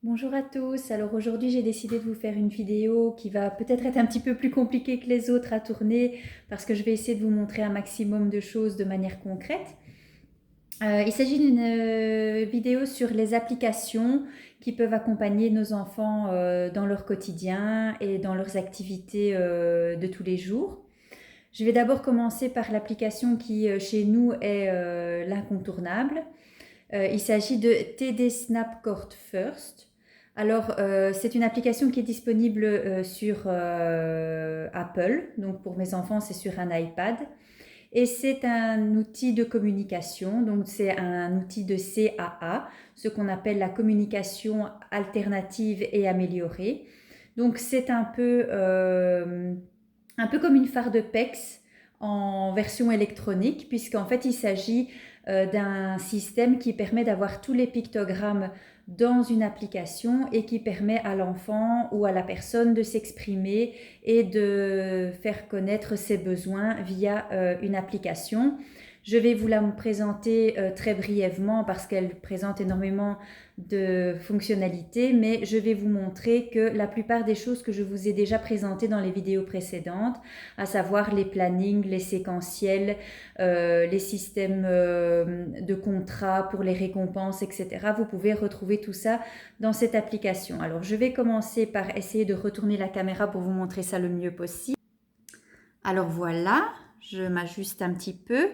Bonjour à tous, alors aujourd'hui j'ai décidé de vous faire une vidéo qui va peut-être être un petit peu plus compliquée que les autres à tourner parce que je vais essayer de vous montrer un maximum de choses de manière concrète. Il s'agit d'une vidéo sur les applications qui peuvent accompagner nos enfants dans leur quotidien et dans leurs activités de tous les jours. Je vais d'abord commencer par l'application qui chez nous est l'incontournable. Il s'agit de TD Snapcord First. Alors, c'est une application qui est disponible sur Apple. Donc, pour mes enfants, c'est sur un iPad. Et c'est un outil de communication. Donc, c'est un outil de CAA, ce qu'on appelle la communication alternative et améliorée. Donc, c'est un peu comme une phare de PEX en version électronique, puisqu'en fait, il s'agit d'un système qui permet d'avoir tous les pictogrammes dans une application et qui permet à l'enfant ou à la personne de s'exprimer et de faire connaître ses besoins via une application. Je vais vous la présenter très brièvement parce qu'elle présente énormément de fonctionnalités, mais je vais vous montrer que la plupart des choses que je vous ai déjà présentées dans les vidéos précédentes, à savoir les plannings, les séquentiels, les systèmes de contrats pour les récompenses, etc. Vous pouvez retrouver tout ça dans cette application. Alors, je vais commencer par essayer de retourner la caméra pour vous montrer ça le mieux possible. Alors voilà, je m'ajuste un petit peu.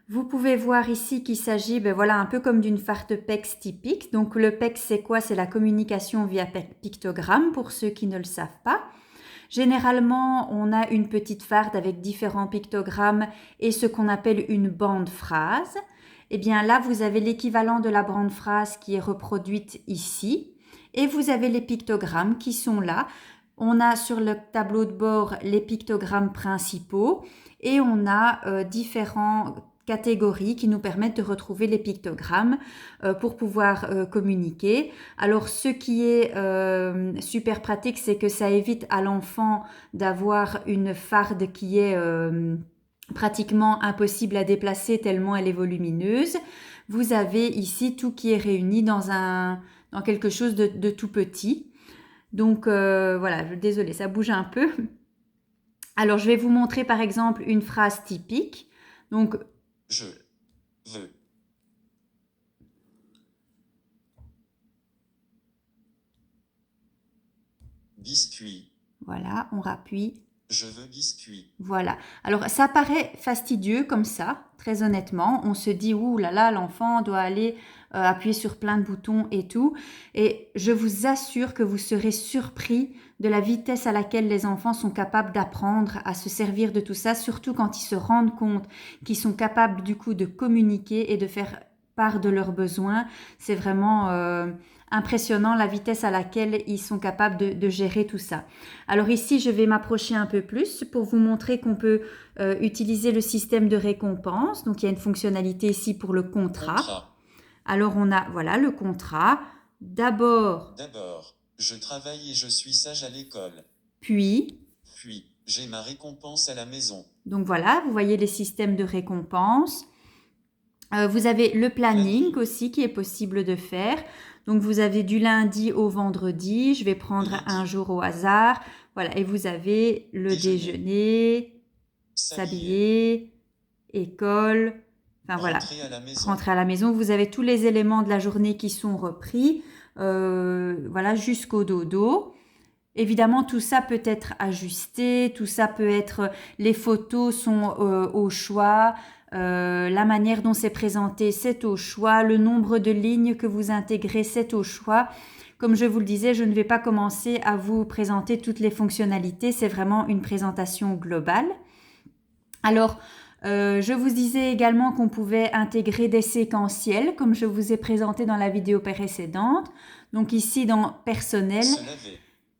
Vous pouvez voir ici qu'il s'agit voilà, un peu comme d'une farde PEX typique. Donc le PEX, c'est quoi? C'est la communication via pictogramme, pour ceux qui ne le savent pas. Généralement, on a une petite farde avec différents pictogrammes et ce qu'on appelle une bande phrase. Eh bien là, vous avez l'équivalent de la bande phrase qui est reproduite ici. Et vous avez les pictogrammes qui sont là. On a sur le tableau de bord les pictogrammes principaux et on a différents catégories qui nous permettent de retrouver les pictogrammes pour pouvoir communiquer. Alors ce qui est super pratique, c'est que ça évite à l'enfant d'avoir une farde qui est pratiquement impossible à déplacer tellement elle est volumineuse. Vous avez ici tout qui est réuni dans quelque chose de tout petit. Donc voilà, désolée, ça bouge un peu. Alors je vais vous montrer par exemple une phrase typique. Donc Je veux biscuit. voilà, on rappuie. Je veux biscuit. Voilà. Alors ça paraît fastidieux comme ça, très honnêtement. On se dit, ouh là là, l'enfant doit aller appuyer sur plein de boutons et tout. Et je vous assure que vous serez surpris de la vitesse à laquelle les enfants sont capables d'apprendre à se servir de tout ça, surtout quand ils se rendent compte qu'ils sont capables du coup de communiquer et de faire part de leurs besoins. C'est vraiment impressionnant la vitesse à laquelle ils sont capables de gérer tout ça. Alors ici, je vais m'approcher un peu plus pour vous montrer qu'on peut utiliser le système de récompense. Donc il y a une fonctionnalité ici pour le contrat. Alors on a voilà le contrat. D'abord, Je travaille et je suis sage à l'école. Puis, J'ai ma récompense à la maison. Donc voilà, vous voyez les systèmes de récompense. Vous avez le planning aussi qui est possible de faire. Donc vous avez du lundi au vendredi. Je vais prendre un jour au hasard. Voilà, et vous avez le déjeuner, s'habiller, école. Enfin voilà, rentrer à la maison. Vous avez tous les éléments de la journée qui sont repris. Voilà, jusqu'au dodo. Évidemment, tout ça peut être ajusté, tout ça peut être, les photos sont au choix, la manière dont c'est présenté, c'est au choix, le nombre de lignes que vous intégrez, c'est au choix. Comme je vous le disais, je ne vais pas commencer à vous présenter toutes les fonctionnalités, c'est vraiment une présentation globale. Alors, je vous disais également qu'on pouvait intégrer des séquentiels, comme je vous ai présenté dans la vidéo précédente. Donc ici, dans personnel,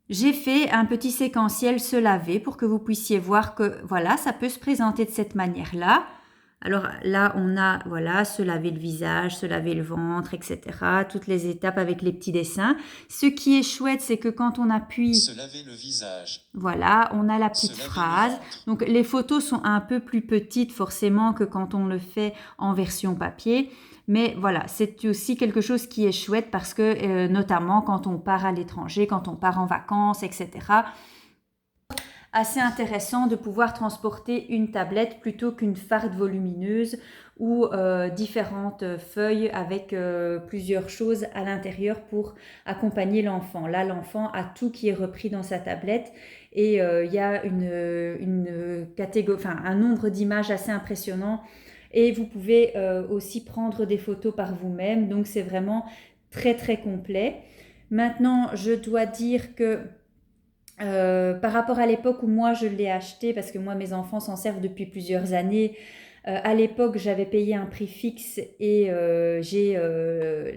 j'ai fait un petit séquentiel se laver pour que vous puissiez voir que voilà, ça peut se présenter de cette manière-là. Alors là, on a voilà, se laver le visage, se laver le ventre, etc. Toutes les étapes avec les petits dessins. Ce qui est chouette, c'est que quand on appuie, se laver le visage. Voilà, on a la petite phrase. Donc les photos sont un peu plus petites forcément que quand on le fait en version papier. Mais voilà, c'est aussi quelque chose qui est chouette parce que notamment quand on part à l'étranger, quand on part en vacances, etc., assez intéressant de pouvoir transporter une tablette plutôt qu'une farde volumineuse ou différentes feuilles avec plusieurs choses à l'intérieur pour accompagner l'enfant. Là, l'enfant a tout qui est repris dans sa tablette et il y a une catégorie, enfin, un nombre d'images assez impressionnant et vous pouvez aussi prendre des photos par vous-même. Donc, c'est vraiment très, très complet. Maintenant, je dois dire que par rapport à l'époque où moi je l'ai acheté, parce que moi mes enfants s'en servent depuis plusieurs années, à l'époque j'avais payé un prix fixe et j'ai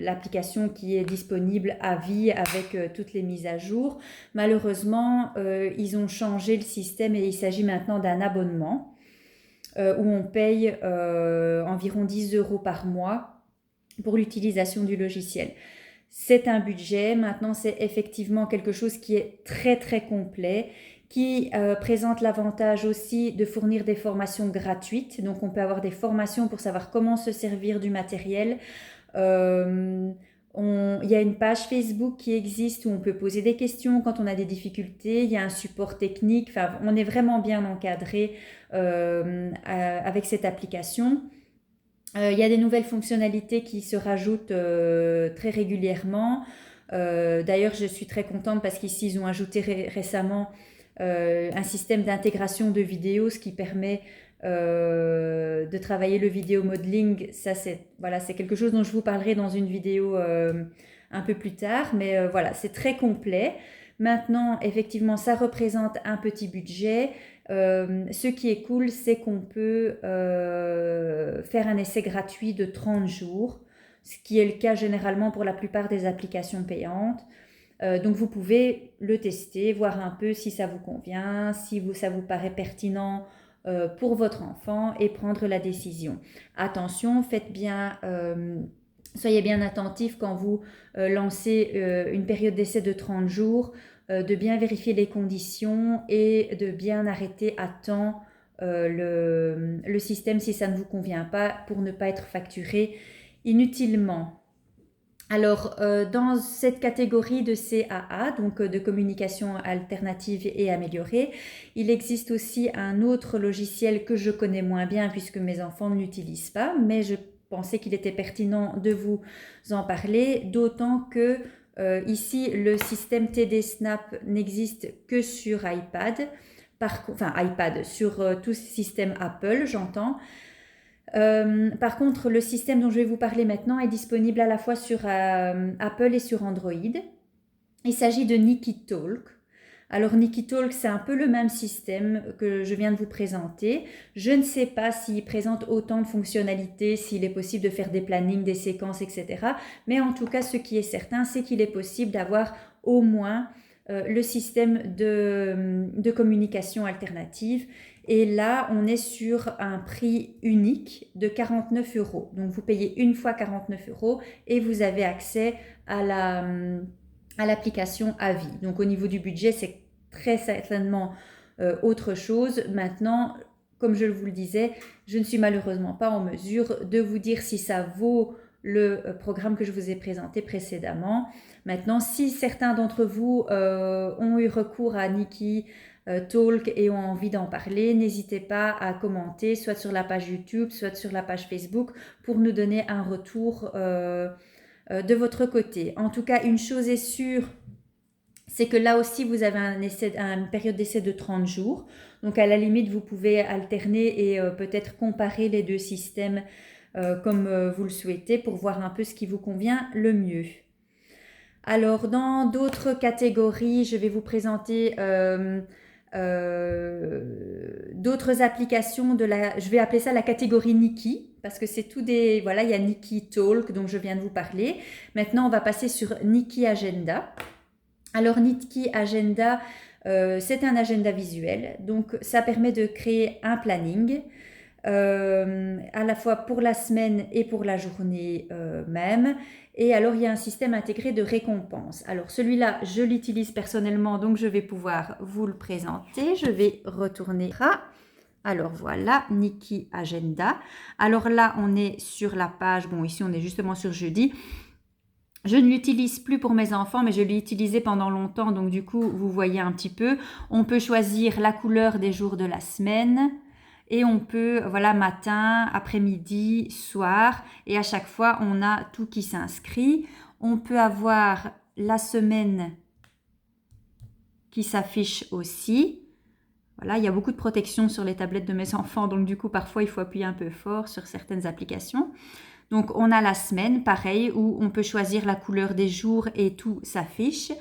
l'application qui est disponible à vie avec toutes les mises à jour. Malheureusement, ils ont changé le système et il s'agit maintenant d'un abonnement où on paye environ 10 € par mois pour l'utilisation du logiciel. C'est un budget, maintenant c'est effectivement quelque chose qui est très très complet, qui présente l'avantage aussi de fournir des formations gratuites. Donc on peut avoir des formations pour savoir comment se servir du matériel. Il y a une page Facebook qui existe où on peut poser des questions quand on a des difficultés. Il y a un support technique. Enfin, on est vraiment bien encadré avec cette application. Il y a des nouvelles fonctionnalités qui se rajoutent très régulièrement. D'ailleurs, je suis très contente parce qu'ici, ils ont ajouté récemment un système d'intégration de vidéos, ce qui permet de travailler le vidéo modeling. Ça, c'est quelque chose dont je vous parlerai dans une vidéo un peu plus tard. Mais voilà, c'est très complet. Maintenant, effectivement, ça représente un petit budget. Ce qui est cool, c'est qu'on peut faire un essai gratuit de 30 jours, ce qui est le cas généralement pour la plupart des applications payantes. Donc vous pouvez le tester, voir un peu si ça vous convient, si ça vous paraît pertinent pour votre enfant et prendre la décision. Attention, soyez bien attentifs quand vous lancez une période d'essai de 30 jours, de bien vérifier les conditions et de bien arrêter à temps le système si ça ne vous convient pas pour ne pas être facturé inutilement. Alors, dans cette catégorie de CAA, donc de communication alternative et améliorée, il existe aussi un autre logiciel que je connais moins bien puisque mes enfants ne l'utilisent pas, mais je pensais qu'il était pertinent de vous en parler, d'autant que ici, le système TD Snap n'existe que sur iPad, sur tout système Apple, j'entends. Par contre, le système dont je vais vous parler maintenant est disponible à la fois sur Apple et sur Android. Il s'agit de NikiTalk. Alors NikiTalk, c'est un peu le même système que je viens de vous présenter. Je ne sais pas s'il présente autant de fonctionnalités, s'il est possible de faire des plannings, des séquences, etc. Mais en tout cas, ce qui est certain, c'est qu'il est possible d'avoir au moins le système de communication alternative. Et là, on est sur un prix unique de 49 €. Donc, vous payez une fois 49 € et vous avez accès à l'application à vie. Donc, au niveau du budget, c'est très certainement autre chose. Maintenant, comme je vous le disais, je ne suis malheureusement pas en mesure de vous dire si ça vaut le programme que je vous ai présenté précédemment. Maintenant, si certains d'entre vous ont eu recours à NikiTalk et ont envie d'en parler, n'hésitez pas à commenter, soit sur la page YouTube, soit sur la page Facebook, pour nous donner un retour de votre côté. En tout cas, une chose est sûre, c'est que là aussi, vous avez une période d'essai de 30 jours. Donc, à la limite, vous pouvez alterner et peut-être comparer les deux systèmes comme vous le souhaitez pour voir un peu ce qui vous convient le mieux. Alors, dans d'autres catégories, je vais vous présenter d'autres applications je vais appeler ça la catégorie Niki, parce que c'est voilà, il y a NikiTalk dont je viens de vous parler. Maintenant, on va passer sur Niki Agenda. Alors, Niki Agenda, c'est un agenda visuel, donc ça permet de créer un planning à la fois pour la semaine et pour la journée même. Et alors, il y a un système intégré de récompense. Alors, celui-là, je l'utilise personnellement, donc je vais pouvoir vous le présenter. Je vais retourner là. Alors voilà, Nikki Agenda. Alors là, on est sur la page, bon ici on est justement sur jeudi. Je ne l'utilise plus pour mes enfants, mais je l'ai utilisé pendant longtemps, donc du coup, vous voyez un petit peu. On peut choisir la couleur des jours de la semaine et on peut, voilà, matin, après-midi, soir, et à chaque fois, on a tout qui s'inscrit. On peut avoir la semaine qui s'affiche aussi. Voilà, il y a beaucoup de protection sur les tablettes de mes enfants, donc du coup, parfois, il faut appuyer un peu fort sur certaines applications. Donc, on a la semaine, pareil, où on peut choisir la couleur des jours et tout s'affiche.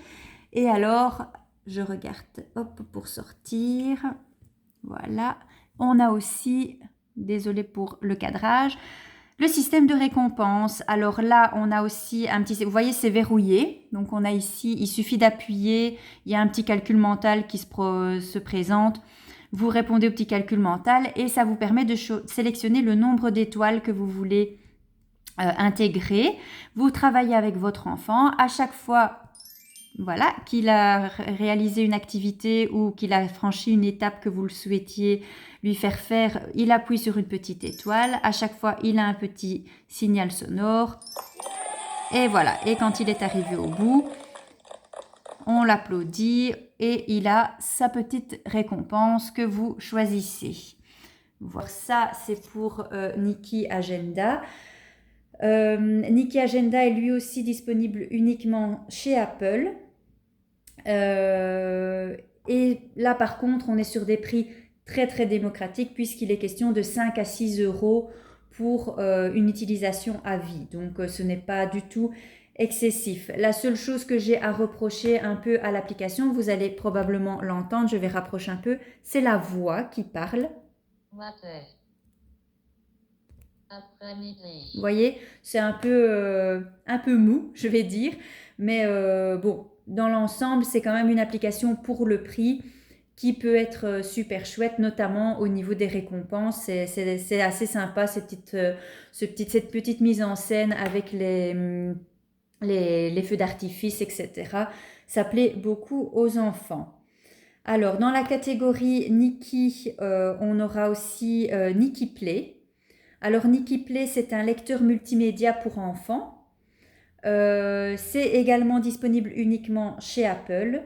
Et alors, je regarde, hop, pour sortir. Voilà. On a aussi, désolé pour le cadrage, le système de récompense. Alors là, on a aussi un petit... Vous voyez, c'est verrouillé. Donc, on a ici, il suffit d'appuyer. Il y a un petit calcul mental qui se présente. Vous répondez au petit calcul mental et ça vous permet de sélectionner le nombre d'étoiles que vous voulez intégrer. Vous travaillez avec votre enfant. À chaque fois, voilà, qu'il a réalisé une activité ou qu'il a franchi une étape que vous le souhaitiez lui faire faire, il appuie sur une petite étoile. À chaque fois, il a un petit signal sonore. Et voilà. Et quand il est arrivé au bout, on l'applaudit et il a sa petite récompense que vous choisissez. Voilà, ça, c'est pour Nikki Agenda. Nikki Agenda est lui aussi disponible uniquement chez Apple. Et là, par contre, on est sur des prix très très démocratiques puisqu'il est question de 5 à 6 euros pour une utilisation à vie. Donc, ce n'est pas du tout excessif. La seule chose que j'ai à reprocher un peu à l'application, vous allez probablement l'entendre, je vais rapprocher un peu, c'est la voix qui parle. Vous voyez, c'est un peu mou, je vais dire, mais bon, dans l'ensemble, c'est quand même une application pour le prix qui peut être super chouette, notamment au niveau des récompenses. C'est assez sympa, cette petite mise en scène avec les feux d'artifice, etc. Ça plaît beaucoup aux enfants. Alors, dans la catégorie Nikki, on aura aussi Nikki Play. Alors, Nikki Play, c'est un lecteur multimédia pour enfants. C'est également disponible uniquement chez Apple.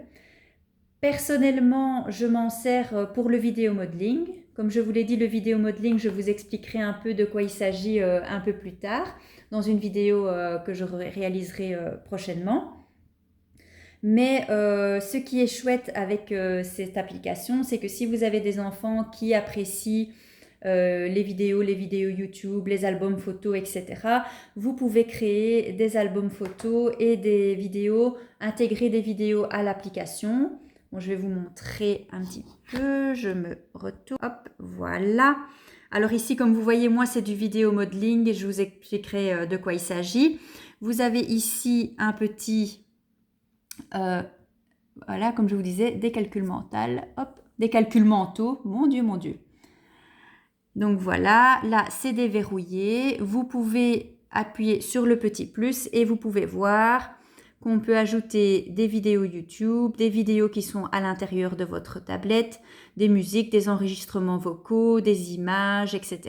Personnellement, je m'en sers pour le vidéo modeling. Comme je vous l'ai dit, le vidéo modeling, je vous expliquerai un peu de quoi il s'agit un peu plus tard, dans une vidéo que je réaliserai prochainement. Mais ce qui est chouette avec cette application, c'est que si vous avez des enfants qui apprécient les vidéos YouTube, les albums photos, etc. Vous pouvez créer des albums photos et des vidéos, intégrer des vidéos à l'application. Bon, je vais vous montrer un petit peu, je me retourne, hop, voilà. Alors ici, comme vous voyez, moi, c'est du vidéo modeling et je vous expliquerai de quoi il s'agit. Vous avez ici un petit, voilà, comme je vous disais, des calculs mentaux, hop, des calculs mentaux, mon Dieu, mon Dieu. Donc voilà, là c'est déverrouillé. Vous pouvez appuyer sur le petit plus et vous pouvez voir qu'on peut ajouter des vidéos YouTube, des vidéos qui sont à l'intérieur de votre tablette, des musiques, des enregistrements vocaux, des images, etc.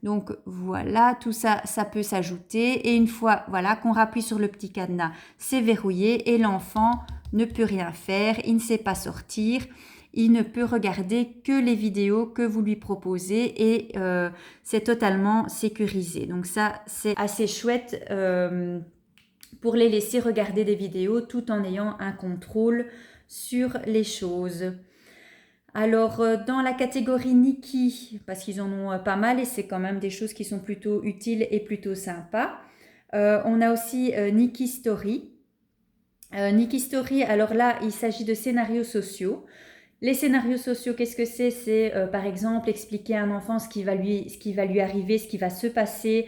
Donc voilà, tout ça, ça peut s'ajouter. Et une fois voilà, qu'on rappuie sur le petit cadenas, c'est verrouillé et l'enfant ne peut rien faire, il ne sait pas sortir. Il ne peut regarder que les vidéos que vous lui proposez et c'est totalement sécurisé. Donc ça, c'est assez chouette pour les laisser regarder des vidéos tout en ayant un contrôle sur les choses. Alors, dans la catégorie Nikki, parce qu'ils en ont pas mal et c'est quand même des choses qui sont plutôt utiles et plutôt sympas, on a aussi Nikki Story. Nikki Story, alors là, il s'agit de scénarios sociaux. Les scénarios sociaux, qu'est-ce que c'est? C'est par exemple expliquer à un enfant ce qui va lui arriver, ce qui va se passer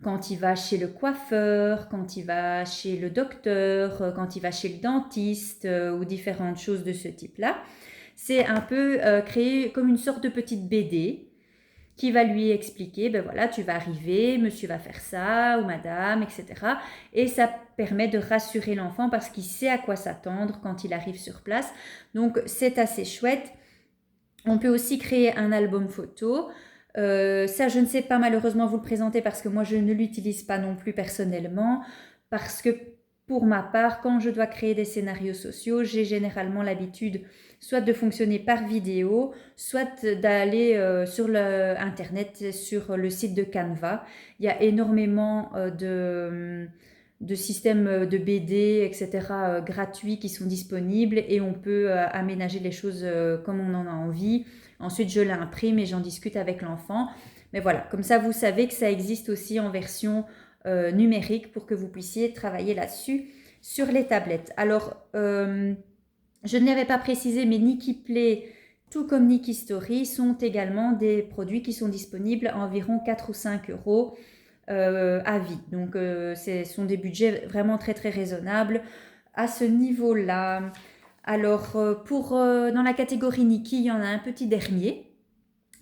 quand il va chez le coiffeur, quand il va chez le docteur, quand il va chez le dentiste ou différentes choses de ce type-là. C'est un peu créer comme une sorte de petite BD qui va lui expliquer, ben voilà, tu vas arriver, monsieur va faire ça, ou madame, etc. Et ça permet de rassurer l'enfant parce qu'il sait à quoi s'attendre quand il arrive sur place. Donc, c'est assez chouette. On peut aussi créer un album photo. Ça, je ne sais pas malheureusement vous le présenter parce que moi, je ne l'utilise pas non plus personnellement. Parce que pour ma part, quand je dois créer des scénarios sociaux, j'ai généralement l'habitude soit de fonctionner par vidéo, soit d'aller sur Internet, sur le site de Canva. Il y a énormément de systèmes de BD, etc., gratuits qui sont disponibles et on peut aménager les choses comme on en a envie. Ensuite, je l'imprime et j'en discute avec l'enfant. Mais voilà, comme ça, vous savez que ça existe aussi en version numérique pour que vous puissiez travailler là-dessus sur les tablettes. Alors, je ne l'avais pas précisé, mais Nikki Play, tout comme Nikki Story, sont également des produits qui sont disponibles à environ 4 ou 5 euros à vie. Donc, ce sont des budgets vraiment très très raisonnables à ce niveau-là. Alors, dans la catégorie Nikki, il y en a un petit dernier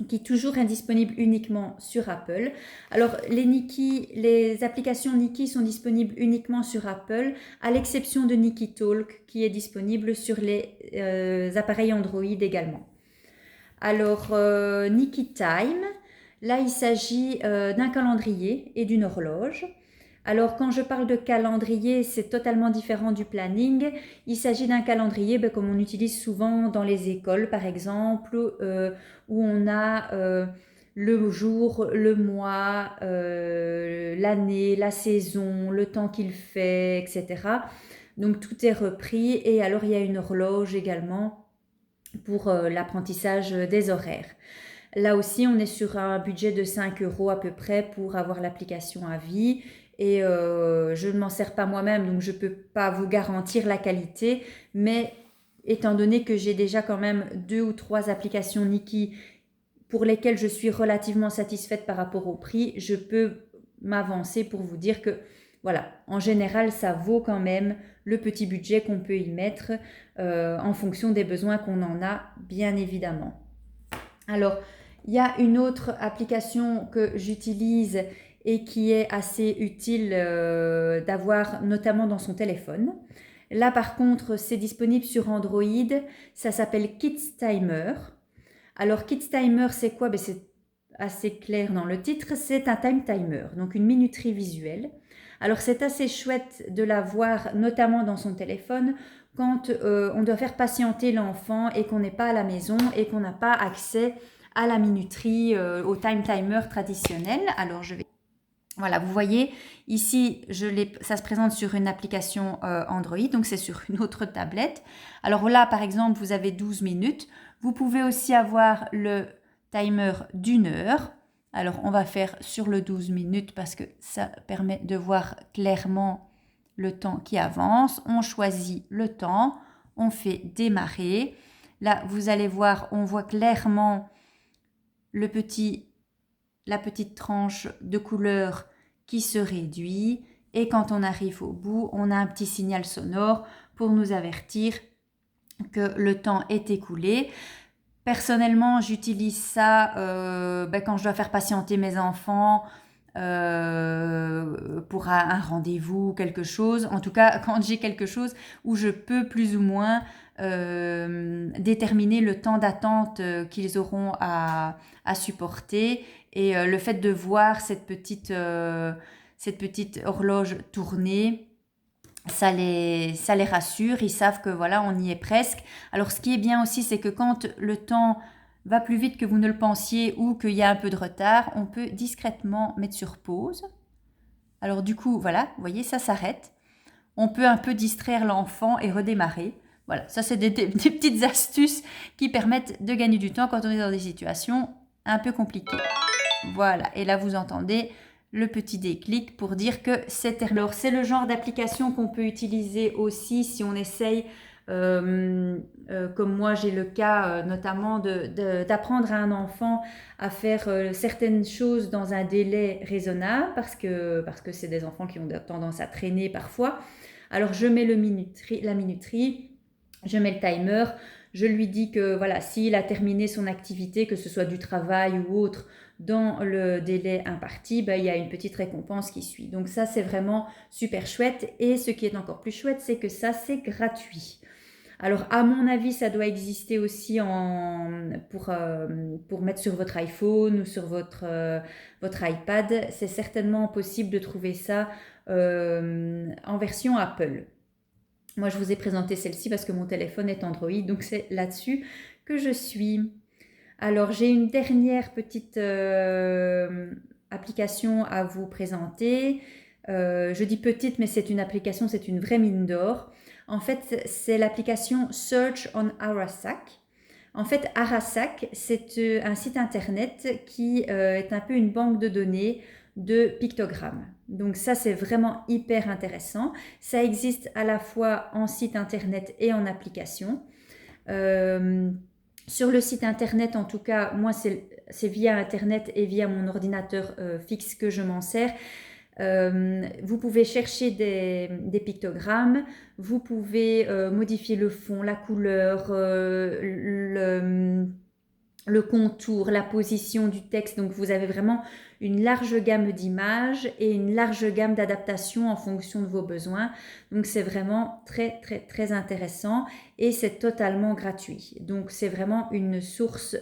qui est toujours indisponible uniquement sur Apple. Alors, les applications Nikki sont disponibles uniquement sur Apple, à l'exception de Nikki Talk, qui est disponible sur les appareils Android également. Alors, Nikki Time, là, il s'agit d'un calendrier et d'une horloge. Alors, quand je parle de calendrier, c'est totalement différent du planning. Il s'agit d'un calendrier comme on utilise souvent dans les écoles, par exemple, où on a le jour, le mois, l'année, la saison, le temps qu'il fait, etc. Donc, tout est repris. Et alors, il y a une horloge également pour l'apprentissage des horaires. Là aussi, on est sur un budget de 5 euros à peu près pour avoir l'application à vie. Et je ne m'en sers pas moi-même, donc je ne peux pas vous garantir la qualité. Mais étant donné que j'ai déjà quand même 2 ou 3 applications Nikki pour lesquelles je suis relativement satisfaite par rapport au prix, je peux m'avancer pour vous dire que voilà, en général, ça vaut quand même le petit budget qu'on peut y mettre en fonction des besoins qu'on en a, bien évidemment. Alors, il y a une autre application que j'utilise et qui est assez utile d'avoir notamment dans son téléphone. Là, par contre, c'est disponible sur Android. Ça s'appelle Kids Timer. Alors, Kids Timer, c'est quoi? C'est assez clair dans le titre. C'est un time timer, donc une minuterie visuelle. Alors, c'est assez chouette de l'avoir notamment dans son téléphone quand on doit faire patienter l'enfant et qu'on n'est pas à la maison et qu'on n'a pas accès à la minuterie, au time timer traditionnel. Alors, voilà, vous voyez, ici, ça se présente sur une application Android, donc c'est sur une autre tablette. Alors là, par exemple, vous avez 12 minutes. Vous pouvez aussi avoir le timer d'1 heure. Alors, on va faire sur le 12 minutes parce que ça permet de voir clairement le temps qui avance. On choisit le temps, on fait démarrer. Là, vous allez voir, on voit clairement la petite tranche de couleur qui se réduit. Et quand on arrive au bout, on a un petit signal sonore pour nous avertir que le temps est écoulé. Personnellement, j'utilise ça quand je dois faire patienter mes enfants pour un rendez-vous, quelque chose. En tout cas, quand j'ai quelque chose où je peux plus ou moins déterminer le temps d'attente qu'ils auront à supporter. Et le fait de voir cette petite horloge tourner, ça les rassure, ils savent que voilà, on y est presque. Alors ce qui est bien aussi, c'est que quand le temps va plus vite que vous ne le pensiez ou qu'il y a un peu de retard, on peut discrètement mettre sur pause. Alors du coup, voilà, vous voyez, ça s'arrête. On peut un peu distraire l'enfant et redémarrer. Voilà, ça c'est des petites astuces qui permettent de gagner du temps quand on est dans des situations un peu compliquées. Voilà, et là vous entendez le petit déclic pour dire que c'est terminé. Alors c'est le genre d'application qu'on peut utiliser aussi si on essaye, comme moi j'ai le cas notamment d'apprendre à un enfant à faire certaines choses dans un délai raisonnable parce que c'est des enfants qui ont tendance à traîner parfois. Alors je mets la minuterie, je mets le timer, je lui dis que voilà, s'il a terminé son activité, que ce soit du travail ou autre, dans le délai imparti, il y a une petite récompense qui suit. Donc ça, c'est vraiment super chouette. Et ce qui est encore plus chouette, c'est que ça, c'est gratuit. Alors, à mon avis, ça doit exister aussi pour mettre sur votre iPhone ou sur votre iPad. C'est certainement possible de trouver ça en version Apple. Moi, je vous ai présenté celle-ci parce que mon téléphone est Android, donc c'est là-dessus que je suis. Alors, j'ai une dernière petite application à vous présenter. Je dis petite, mais c'est une application, c'est une vraie mine d'or. En fait, c'est l'application Search on Arasac. En fait, Arasac, c'est un site internet qui est un peu une banque de données de pictogrammes. Donc ça, c'est vraiment hyper intéressant. Ça existe à la fois en site internet et en application. Sur le site internet, en tout cas, moi, c'est via internet et via mon ordinateur fixe que je m'en sers. Vous pouvez chercher des pictogrammes, vous pouvez modifier le fond, la couleur, le contour, la position du texte. Donc vous avez vraiment une large gamme d'images et une large gamme d'adaptations en fonction de vos besoins. Donc c'est vraiment très très très intéressant et c'est totalement gratuit. Donc c'est vraiment une source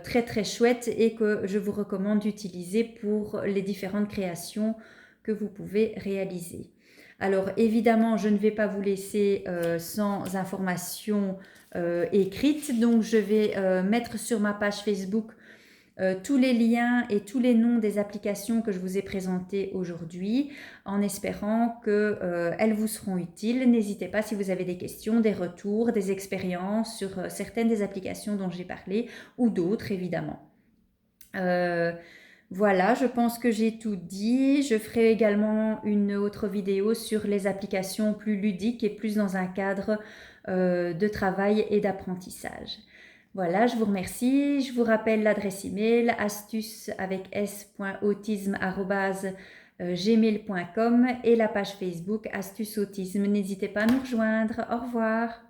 très très chouette et que je vous recommande d'utiliser pour les différentes créations que vous pouvez réaliser. Alors évidemment, je ne vais pas vous laisser sans information écrite, donc je vais mettre sur ma page Facebook tous les liens et tous les noms des applications que je vous ai présentées aujourd'hui, en espérant qu'elles vous seront utiles. N'hésitez pas si vous avez des questions, des retours, des expériences sur certaines des applications dont j'ai parlé ou d'autres évidemment. Voilà, je pense que j'ai tout dit. Je ferai également une autre vidéo sur les applications plus ludiques et plus dans un cadre de travail et d'apprentissage. Voilà, je vous remercie. Je vous rappelle l'adresse email astuce avec s.autisme@gmail.com et la page Facebook Astuce Autisme. N'hésitez pas à nous rejoindre. Au revoir.